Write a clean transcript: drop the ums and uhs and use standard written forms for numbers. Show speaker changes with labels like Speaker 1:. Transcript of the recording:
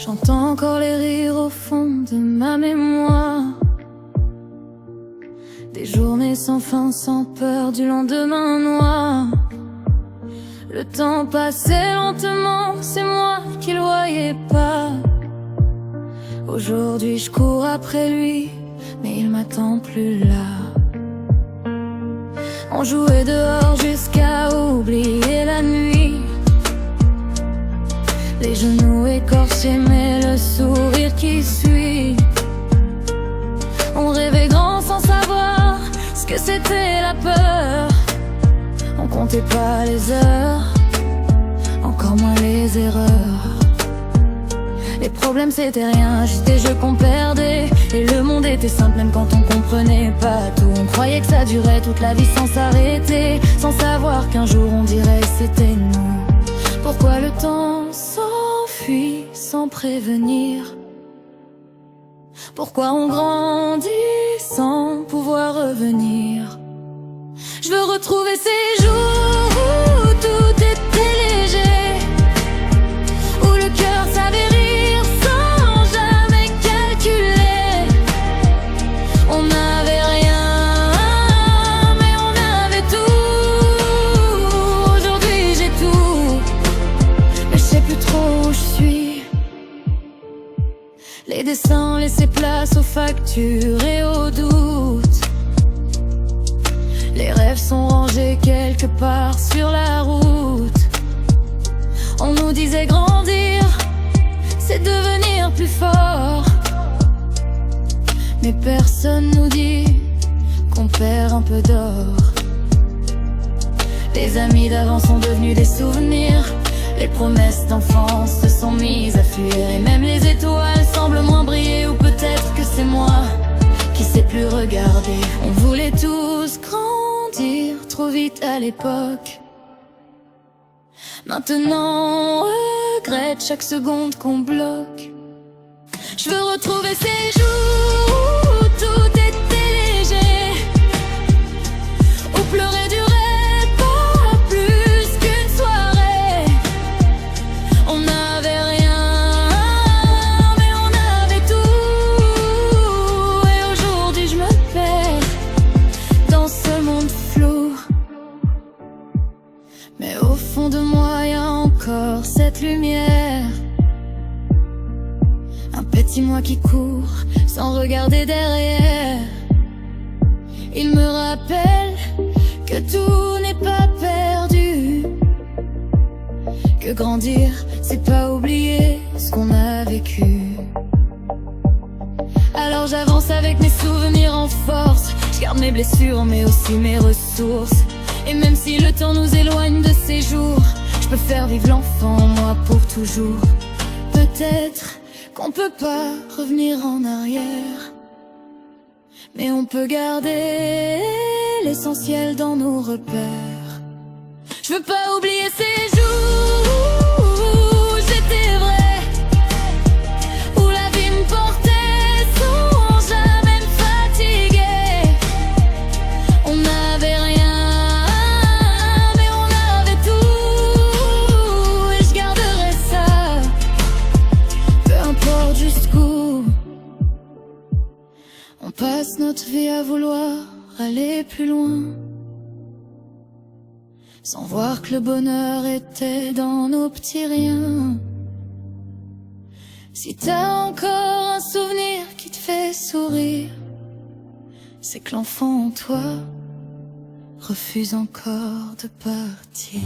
Speaker 1: J'entends encore les rires au fond de ma mémoire, des journées sans fin, sans peur du lendemain noir. Le temps passait lentement, c'est moi qui le voyais pas. Aujourd'hui je cours après lui, mais il m'attend plus là. On jouait dehors jusqu'à oublier la nuit, les genoux écorchés mais le sourire qui suit. On rêvait grand sans savoir ce que c'était la peur. On comptait pas les heures, encore moins les erreurs. Les problèmes c'était rien, juste des jeux qu'on perdait. Et le monde était simple même quand on comprenait pas tout. On croyait que ça durait toute la vie sans s'arrêter, sans savoir qu'un jour on dirait que c'était nous. Pourquoi le temps s'enfuit sans prévenir? Pourquoi on grandit sans pouvoir revenir? Je veux retrouver ces jours où tout était léger, où le cœur savait rire sans jamais calculer. On n'avait rien, mais on avait tout. Aujourd'hui j'ai tout, mais je sais plus trop où je suis. Les dessins laissaient place aux factures et aux doutes. Les rêves sont rangés quelque part sur la route. On nous disait grandir, c'est devenir plus fort. Mais personne nous dit qu'on perd un peu d'or. Les amis d'avant sont devenus des souvenirs. Les promesses d'enfance se sont mises à fuir. Et même les étoiles semblent moins briller. Ou peut-être que c'est moi qui sais plus regarder. On voulait tous grandir trop vite à l'époque. Maintenant on regrette chaque seconde qu'on bloque. Je veux retrouver ces jours où tout était léger, où pleurer durait pas plus qu'une soirée. On n'avait rien, mais on avait tout. Et aujourd'hui je me perds dans ce monde flou. Mais au fond de moi y a encore cette lumière, un petit moi qui court sans regarder derrière. Il me rappelle que tout n'est pas perdu, que grandir c'est pas oublier ce qu'on a vécu. Alors j'avance avec mes souvenirs en force. Je garde mes blessures mais aussi mes ressources. Et même si le temps nous éloigne de ces jours, je peux faire vivre l'enfant en moi pour toujours. Peut-être qu'on peut pas revenir en arrière, mais on peut garder l'essentiel dans nos repères. Je veux pas oublier ces jours où j'étais vrai, où la vie me portait sans jamais me fatiguer. On n'avait rien, mais on avait tout. Et je garderai ça, peu importe jusqu'où. On passe notre vie à vouloir aller plus loin, sans voir que le bonheur était dans nos petits riens. Si t'as encore un souvenir qui te fait sourire, c'est que l'enfant en toi refuse encore de partir.